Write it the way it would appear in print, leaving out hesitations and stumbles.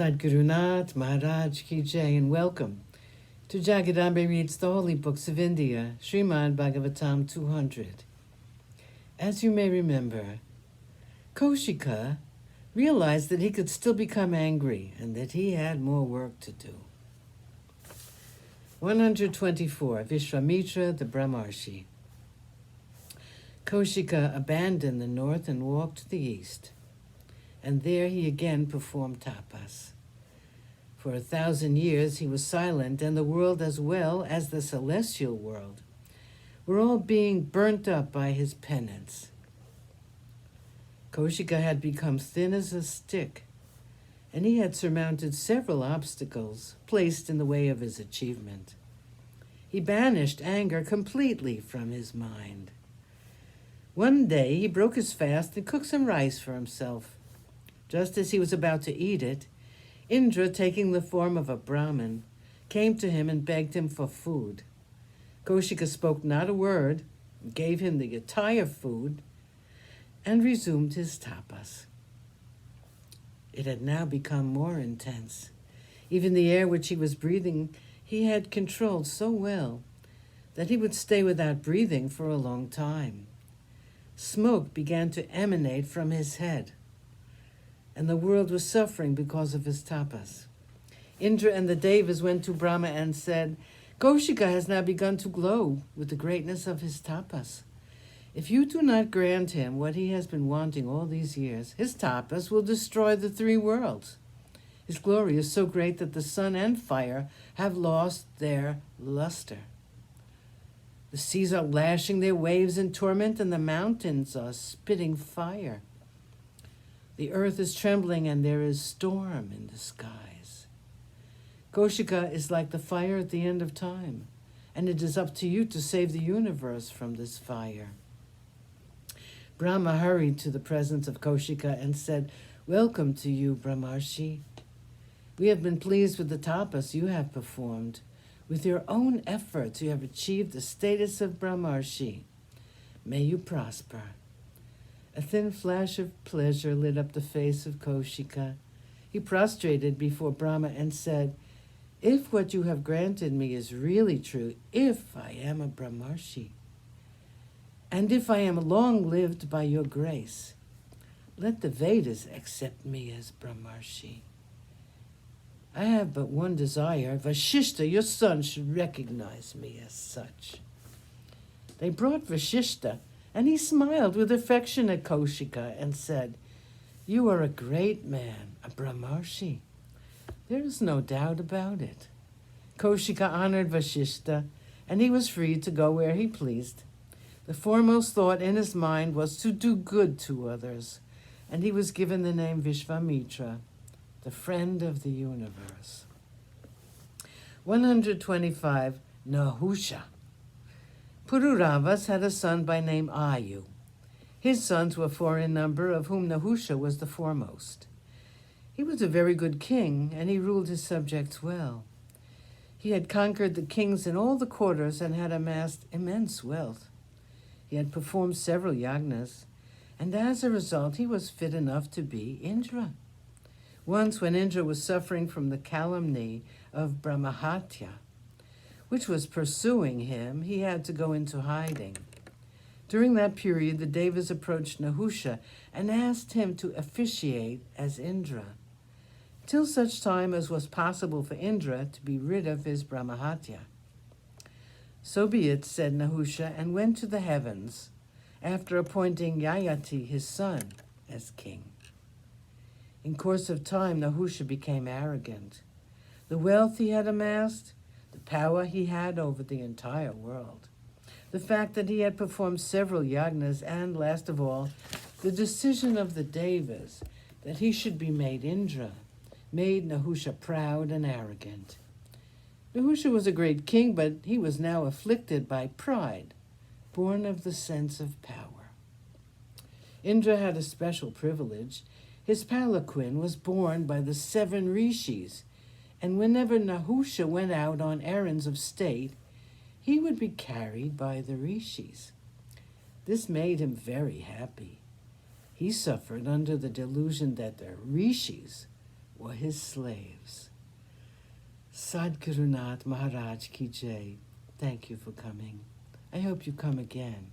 Sadguru Nath Maharaj Ki Jai, and welcome to Jagadambe Reads the Holy Books of India, ShrimadBhagavatam200. As you may remember, Kaushika realized that he could still become angry and that he had more work to do. 124. Vishwamitra the Brahmarshi. Kaushika abandoned the north and walked to the east, and there he again performed tapas. For 1,000 years he was silent, and the world as well as the celestial world were all being burnt up by his penance. Kaushika had become thin as a stick, and he had surmounted several obstacles placed in the way of his achievement. He banished anger completely from his mind. One day he broke his fast and cooked some rice for himself. Just as he was about to eat it, Indra, taking the form of a Brahmin, came to him and begged him for food. Kaushika spoke not a word, gave him the entire food, and resumed his tapas. It had now become more intense. Even the air which he was breathing he had controlled so well that he would stay without breathing for a long time. Smoke began to emanate from his head, and the world was suffering because of his tapas. Indra and the Devas went to Brahma and said, Kaushika has now begun to glow with the greatness of his tapas. If you do not grant him what he has been wanting all these years, his tapas will destroy the three worlds. His glory is so great that the sun and fire have lost their luster. The seas are lashing their waves in torment, and the mountains are spitting fire. The earth is trembling, and there is storm in the skies. Kaushika is like the fire at the end of time, and it is up to you to save the universe from this fire. Brahma hurried to the presence of Kaushika and said, Welcome to you, Brahmarshi. We have been pleased with the tapas you have performed. With your own efforts, you have achieved the status of Brahmarshi. May you prosper. A thin flash of pleasure lit up the face of Kaushika. He prostrated before Brahma and said, If what you have granted me is really true, if I am a Brahmarshi, and if I am long-lived by your grace, let the Vedas accept me as Brahmarshi. I have but one desire. Vashishta, your son, should recognize me as such. They brought Vashishta, and he smiled with affection at Kaushika and said, You are a great man, a Brahmarshi. There is no doubt about it. Kaushika honored Vashishta, and he was free to go where he pleased. The foremost thought in his mind was to do good to others, and he was given the name Vishwamitra, the friend of the universe. 125. Nahusha. Pururavas had a son by name Ayu. His sons were 4 in number, of whom Nahusha was the foremost. He was a very good king, and he ruled his subjects well. He had conquered the kings in all the quarters and had amassed immense wealth. He had performed several yagnas, and as a result he was fit enough to be Indra. Once, when Indra was suffering from the calumny of Brahmahatya, which was pursuing him, he had to go into hiding. During that period, the Devas approached Nahusha and asked him to officiate as Indra, till such time as was possible for Indra to be rid of his Brahmahatya. So be it, said Nahusha, and went to the heavens, after appointing Yayati, his son, as king. In course of time, Nahusha became arrogant. The wealth he had amassed, the power he had over the entire world, the fact that he had performed several yagnas, and, last of all, the decision of the Devas that he should be made Indra, made Nahusha proud and arrogant. Nahusha was a great king, but he was now afflicted by pride, born of the sense of power. Indra had a special privilege. His palanquin was borne by the 7 rishis, and whenever Nahusha went out on errands of state, he would be carried by the rishis. This made him very happy. He suffered under the delusion that the rishis were his slaves. Sadgurunath Maharaj Ki Jai. Thank you for coming. I hope you come again.